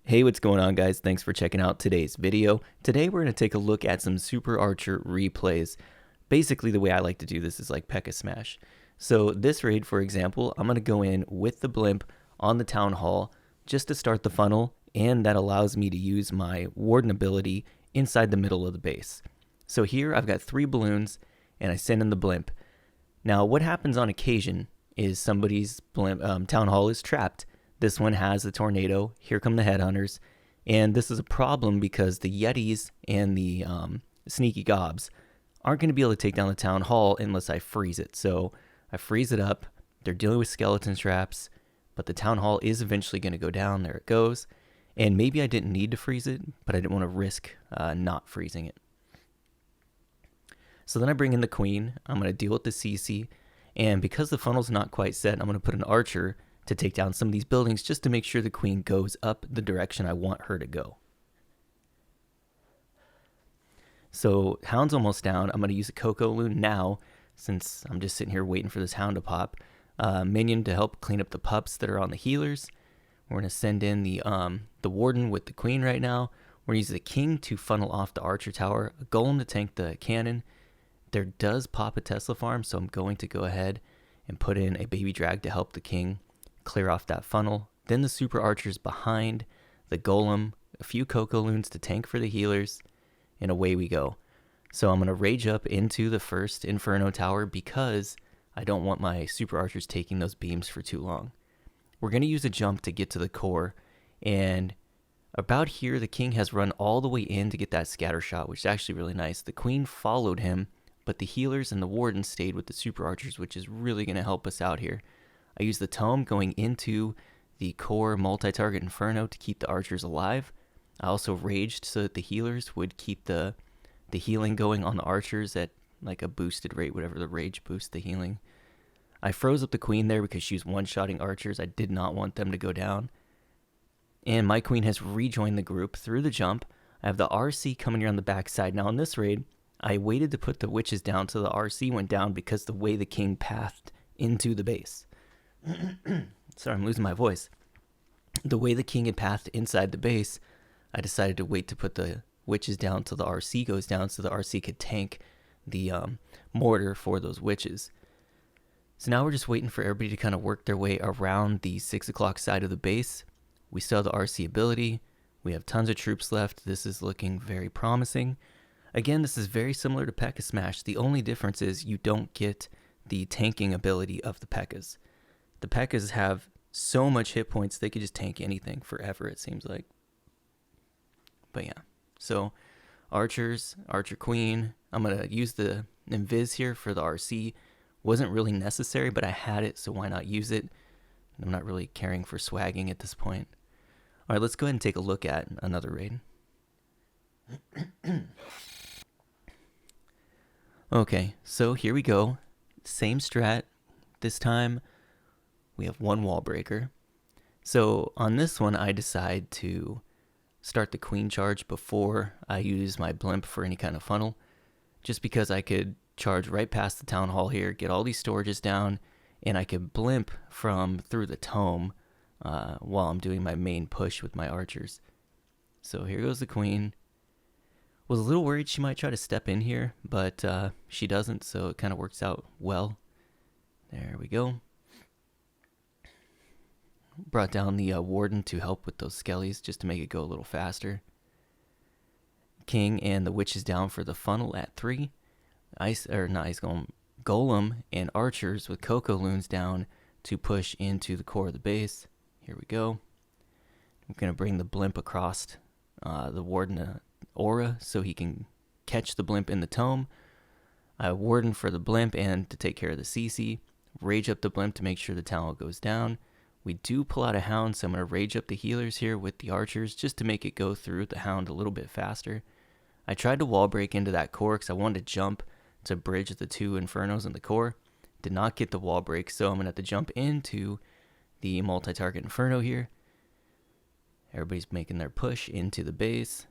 Hey, what's going on, guys? Thanks for checking out today's video. Today we're going to take a look at some Super Archer replays. Basically, the way I like to do this is like P.E.K.K.A Smash. So this raid, for example, I'm going to go in with the blimp on the Town Hall just to start the funnel, and that allows me to use my Warden ability inside the middle of the base. So here I've got 3 balloons, and I send in the blimp. Now, what happens on occasion is somebody's Town Hall is trapped. This one has the tornado. Here come the headhunters. And this is a problem because the Yetis and the sneaky gobs aren't going to be able to take down the Town Hall unless I freeze it. So I freeze it up. They're dealing with skeleton traps, but the Town Hall is eventually going to go down. There it goes. And maybe I didn't need to freeze it, but I didn't want to risk not freezing it. So then I bring in the Queen. I'm going to deal with the CC. And because the funnel's not quite set, I'm going to put an Archer to take down some of these buildings just to make sure the Queen goes up the direction I want her to go. So Hound's almost down. I'm going to use a Coco Loon now since I'm just sitting here waiting for this Hound to pop. Minion to help clean up the pups that are on the healers. We're going to send in the Warden with the Queen right now. We're going to use the King to funnel off the Archer Tower. A Golem to tank the cannon. There does pop a Tesla farm, so I'm going to go ahead and put in a Baby Drag to help the King clear off that funnel. Then the Super Archers behind the Golem, a few Coco Loons to tank for the healers, and away we go. So I'm going to rage up into the first Inferno Tower because I don't want my Super Archers taking those beams for too long. We're going to use a jump to get to the core, and about here the King has run all the way in to get that scatter shot, which is actually really nice. The Queen followed him, but the healers and the Warden stayed with the Super Archers, which is really going to help us out here. I used the Tome going into the core multi-target Inferno to keep the Archers alive. I also raged so that the healers would keep the healing going on the Archers at like a boosted rate, whatever the rage boosts the healing. I froze up the Queen there because she was one-shotting Archers. I did not want them to go down. And my Queen has rejoined the group through the jump. I have the RC coming here on the backside. Now in this raid, I waited to put the witches down so the RC went down because the way the King pathed into the base. Sorry, I'm losing my voice. The way the King had pathed inside the base, I decided to wait to put the witches down till the RC goes down so the RC could tank the mortar for those witches. So now we're just waiting for everybody to kind of work their way around the 6 o'clock side of the base. We still have the RC ability. We have tons of troops left. This is looking very promising. Again, this is very similar to P.E.K.K.A Smash. The only difference is you don't get the tanking ability of the P.E.K.K.As. The P.E.K.K.As have so much hit points, they could just tank anything forever, it seems like. But yeah, so Archers, Archer Queen. I'm going to use the Invis here for the RC. Wasn't really necessary, but I had it, so why not use it? I'm not really caring for swagging at this point. All right, let's go ahead and take a look at another raid. Okay, so here we go. Same strat. This time we have 1 wall breaker. So on this one, I decide to start the Queen charge before I use my blimp for any kind of funnel, just because I could charge right past the Town Hall here, get all these storages down, and I could blimp from through the Tome while I'm doing my main push with my Archers. So here goes the Queen. Was a little worried she might try to step in here, but she doesn't, so it kind of works out well. There we go. Brought down the Warden to help with those skellies just to make it go a little faster. King and the witches down for the funnel at 3. Golem and Archers with Coco Loons down to push into the core of the base. Here we go. I'm going to bring the blimp across the Warden aura so he can catch the blimp in the Tome. Warden for the blimp and to take care of the CC. Rage up the blimp to make sure the Town Hall goes down. We do pull out a Hound, so I'm going to rage up the healers here with the Archers just to make it go through the Hound a little bit faster. I tried to wall break into that core because I wanted to jump to bridge the 2 Infernos in the core. Did not get the wall break, so I'm going to have to jump into the multi-target Inferno here. Everybody's making their push into the base.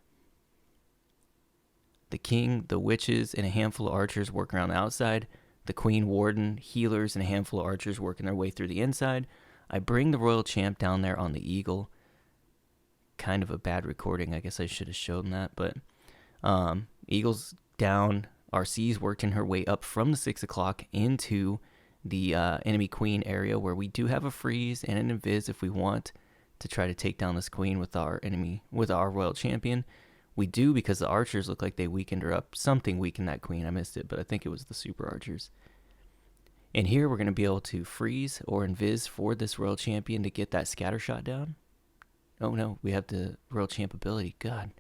The King, the witches, and a handful of Archers work around the outside. The Queen, Warden, healers, and a handful of Archers working their way through the inside. I bring the Royal Champ down there on the Eagle. kind of a bad recording. I guess I should have shown that. But Eagles down. Arcee's working her way up from the 6 o'clock into the enemy queen area, where we do have a freeze and an invis if we want to try to take down this queen with our royal champion. We do, because the archers look like they weakened her up. Something weakened that queen. I missed it, but I think it was the super archers. And here we're going to be able to freeze or invis for this royal champion to get that scatter shot down. Oh no, we have the royal champ ability. God,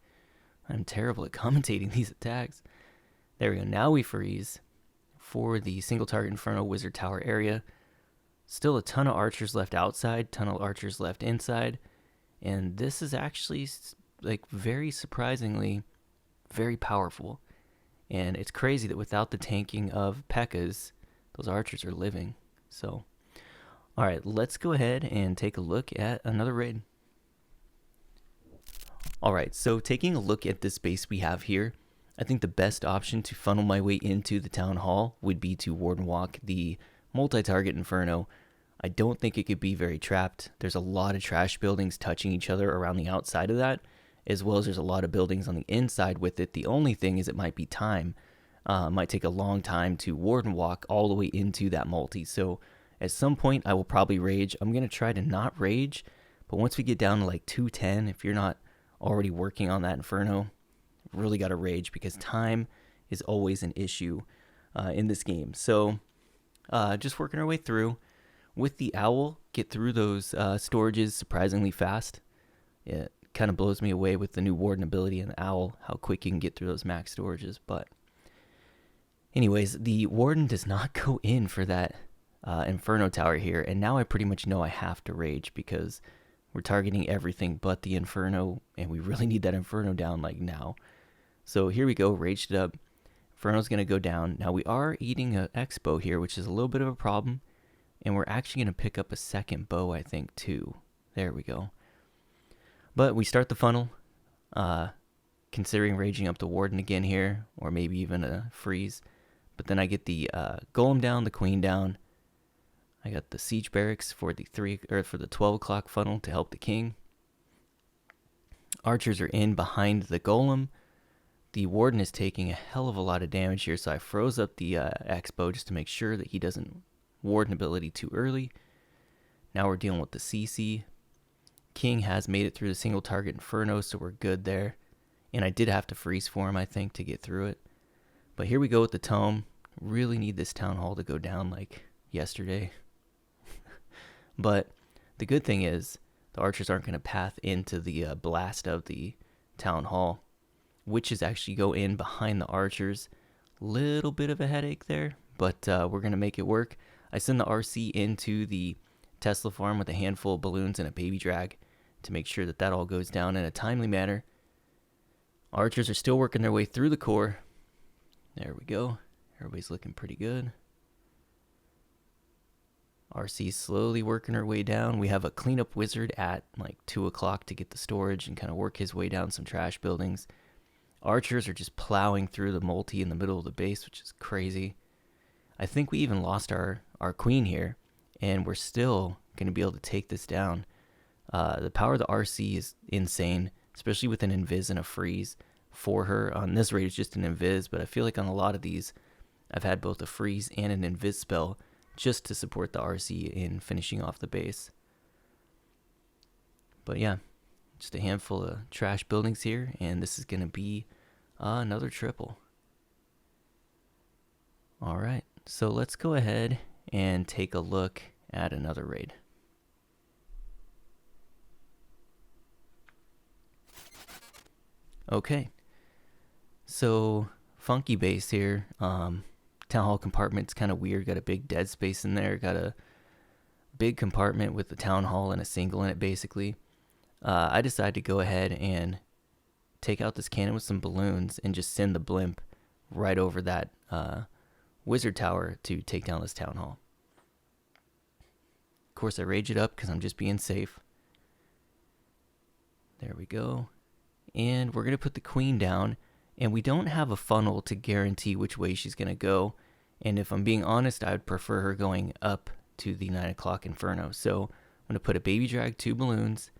I'm terrible at commentating these attacks. There we go. Now we freeze for the single target Inferno Wizard Tower area. Still a ton of archers left outside, ton of archers left inside. And this is actually, like, very surprisingly very powerful. And it's crazy that without the tanking of P.E.K.K.A.s, those archers are living. So, alright, let's go ahead and take a look at another raid. Alright, so taking a look at this base we have here, I think the best option to funnel my way into the town hall would be to Warden Walk the multi-target Inferno. I don't think it could be very trapped. There's a lot of trash buildings touching each other around the outside of that, as well as there's a lot of buildings on the inside with it. The only thing is it might be time. It might take a long time to Warden Walk all the way into that multi. So at some point I will probably rage. I'm going to try to not rage, but once we get down to like 210, if you're not already working on that Inferno, really got to rage, because time is always an issue in this game. So just working our way through with the owl, get through those storages surprisingly fast. It kind of blows me away with the new warden ability and the owl, how quick you can get through those max storages. But anyways, the warden does not go in for that Inferno tower here, and now I pretty much know I have to rage, because we're targeting everything but the Inferno, and we really need that Inferno down like now. So here we go, raged it up. Inferno's going to go down. Now we are eating an X-bow here, which is a little bit of a problem. And we're actually going to pick up a second bow, I think, too. There we go. But we start the funnel, considering raging up the warden again here, or maybe even a freeze. But then I get the golem down, the queen down. I got the siege barracks for the 12 o'clock funnel to help the king. Archers are in behind the golem. The warden is taking a hell of a lot of damage here, so I froze up the X-bow just to make sure that he doesn't warden ability too early. Now we're dealing with the CC. King has made it through the single target Inferno, so we're good there. And I did have to freeze for him, I think, to get through it. But here we go with the tome. Really need this town hall to go down like yesterday. But the good thing is the archers aren't going to path into the blast of the town hall. Witches actually go in behind the archers. Little bit of a headache there, but we're going to make it work. I send the RC into the Tesla farm with a handful of balloons and a baby drag to make sure that that all goes down in a timely manner. Archers are still working their way through the core. There we go. Everybody's looking pretty good. RC slowly working her way down. We have a cleanup wizard at like 2 o'clock to get the storage and kind of work his way down some trash buildings. Archers are just plowing through the multi in the middle of the base, which is crazy. I think we even lost our queen here, and we're still going to be able to take this down. The power of the RC is insane, especially with an invis and a freeze for her. On this raid, it's just an invis, but I feel like on a lot of these, I've had both a freeze and an invis spell just to support the RC in finishing off the base. But yeah, just a handful of trash buildings here, and this is going to be another triple. Alright, so let's go ahead and take a look at another raid. Okay, so funky base here. Town hall compartment's kind of weird. Got a big dead space in there. Got a big compartment with the town hall and a single in it, basically. I decided to go ahead and take out this cannon with some balloons and just send the blimp right over that wizard tower to take down this town hall. Of course, I rage it up because I'm just being safe. There we go. And we're going to put the queen down. And we don't have a funnel to guarantee which way she's going to go. And if I'm being honest, I would prefer her going up to the 9 o'clock Inferno. So I'm going to put a baby drag, 2 balloons.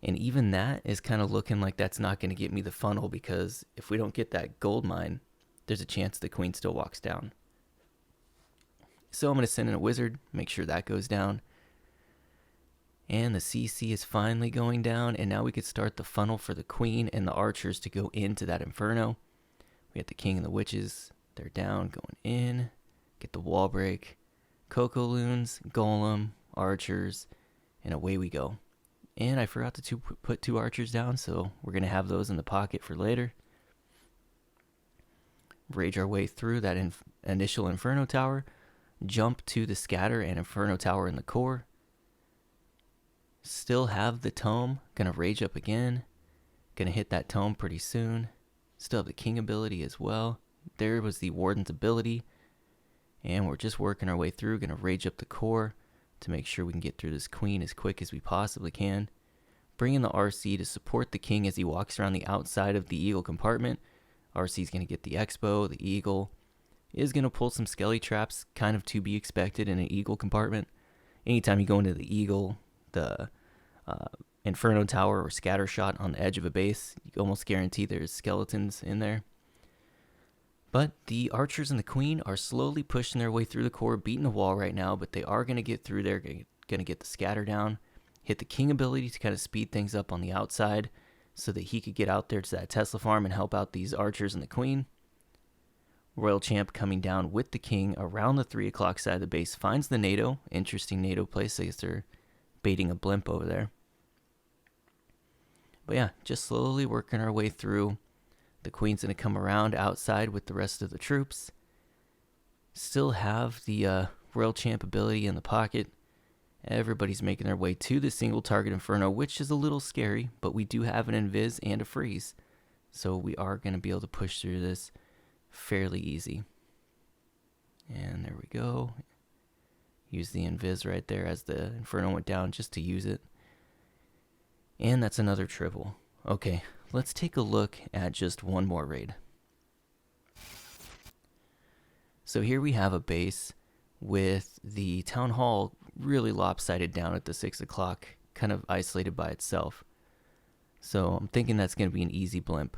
And even that is kind of looking like that's not going to get me the funnel, because if we don't get that gold mine, there's a chance the queen still walks down. So I'm going to send in a wizard, make sure that goes down. And the CC is finally going down, and now we could start the funnel for the queen and the archers to go into that inferno. We got the king and the witches. They're down, going in. Get the wall break. Cocoa loons, golem, archers, and away we go. And I forgot to put 2 archers down, so we're going to have those in the pocket for later. Rage our way through that initial inferno tower. Jump to the scatter and inferno tower in the core. Still have the tome. Gonna rage up again. Gonna hit that tome pretty soon. Still have the king ability as well. There was the warden's ability. And we're just working our way through. Gonna rage up the core to make sure we can get through this queen as quick as we possibly can. Bring in the RC to support the king as he walks around the outside of the eagle compartment. RC is gonna get the expo. The eagle is gonna pull some skelly traps, kind of to be expected in an eagle compartment. Anytime you go into the eagle, the inferno tower or scatter shot on the edge of a base, you almost guarantee there's skeletons in there. But the archers and the queen are slowly pushing their way through the core, beating the wall right now, but they are going to get through there, going to get the scatter down, hit the king ability to kind of speed things up on the outside so that he could get out there to that Tesla farm and help out these archers and the queen. Royal Champ coming down with the king around the 3 o'clock side of the base, finds the NATO. Interesting NATO place. I guess they're baiting a blimp over there. But yeah, just slowly working our way through. The queen's going to come around outside with the rest of the troops. Still have the Royal Champ ability in the pocket. Everybody's making their way to the single target inferno, which is a little scary, but we do have an invis and a freeze. So we are going to be able to push through this fairly easy. And there we go. Use the invis right there as the inferno went down just to use it. And that's another triple. Okay, let's take a look at just one more raid. So here we have a base with the town hall really lopsided down at the 6 o'clock, kind of isolated by itself. So I'm thinking that's going to be an easy blimp.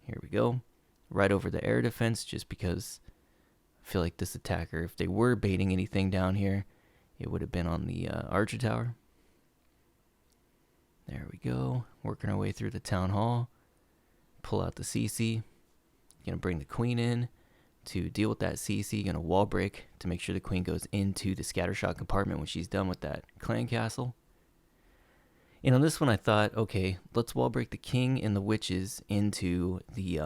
Here we go. Right over the air defense, just because I feel like this attacker, if they were baiting anything down here, it would have been on the archer tower. There we go. Working our way through the town hall. Pull out the CC. Gonna bring the queen in to deal with that CC. Gonna wall break to make sure the queen goes into the scattershot compartment when she's done with that clan castle. And on this one I thought, okay, let's wall break the king and the witches into the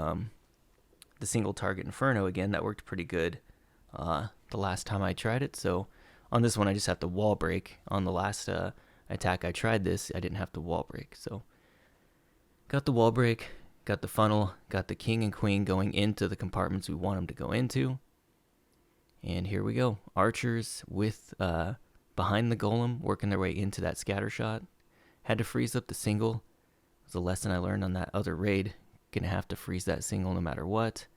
single target inferno again. That worked pretty good the last time I tried it. So on this one I just have to wall break. On the last attack I tried this, I didn't have to wall break. So got the wall break, got the funnel, got the king and queen going into the compartments we want them to go into. And here we go. Archers with behind the golem working their way into that scatter shot. Had to freeze up the single. It was a lesson I learned on that other raid. Gonna have to freeze that single no matter what.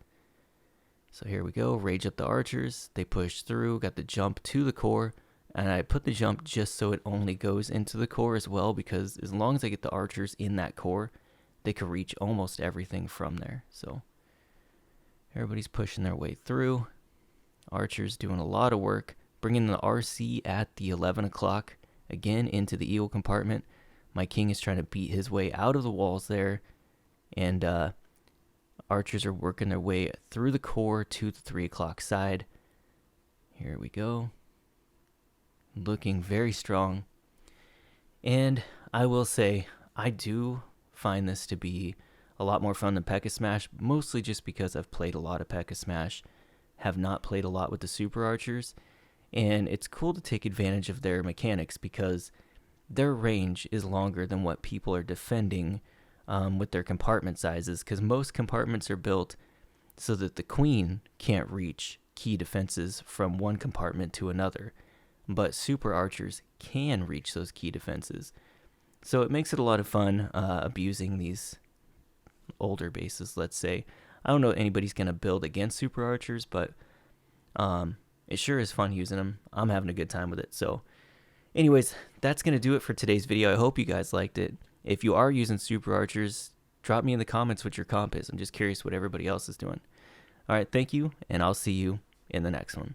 So here we go. Rage up the archers. They push through. Got the jump to the core. And I put the jump just so it only goes into the core as well, because as long as I get the archers in that core, they could reach almost everything from there. So everybody's pushing their way through. Archers doing a lot of work. Bringing the RC at the 11 o'clock. Again into the eagle compartment. My king is trying to beat his way out of the walls there. And archers are working their way through the core to the 3 o'clock side. Here we go. Looking very strong. And I will say, I do find this to be a lot more fun than P.E.K.K.A. Smash, mostly just because I've played a lot of P.E.K.K.A. Smash, have not played a lot with the super archers, and it's cool to take advantage of their mechanics because their range is longer than what people are defending with their compartment sizes, because most compartments are built so that the queen can't reach key defenses from one compartment to another. But super archers can reach those key defenses. So it makes it a lot of fun abusing these older bases, let's say. I don't know if anybody's going to build against super archers, but it sure is fun using them. I'm having a good time with it. So anyways, that's going to do it for today's video. I hope you guys liked it. If you are using super archers, drop me in the comments what your comp is. I'm just curious what everybody else is doing. All right, thank you, and I'll see you in the next one.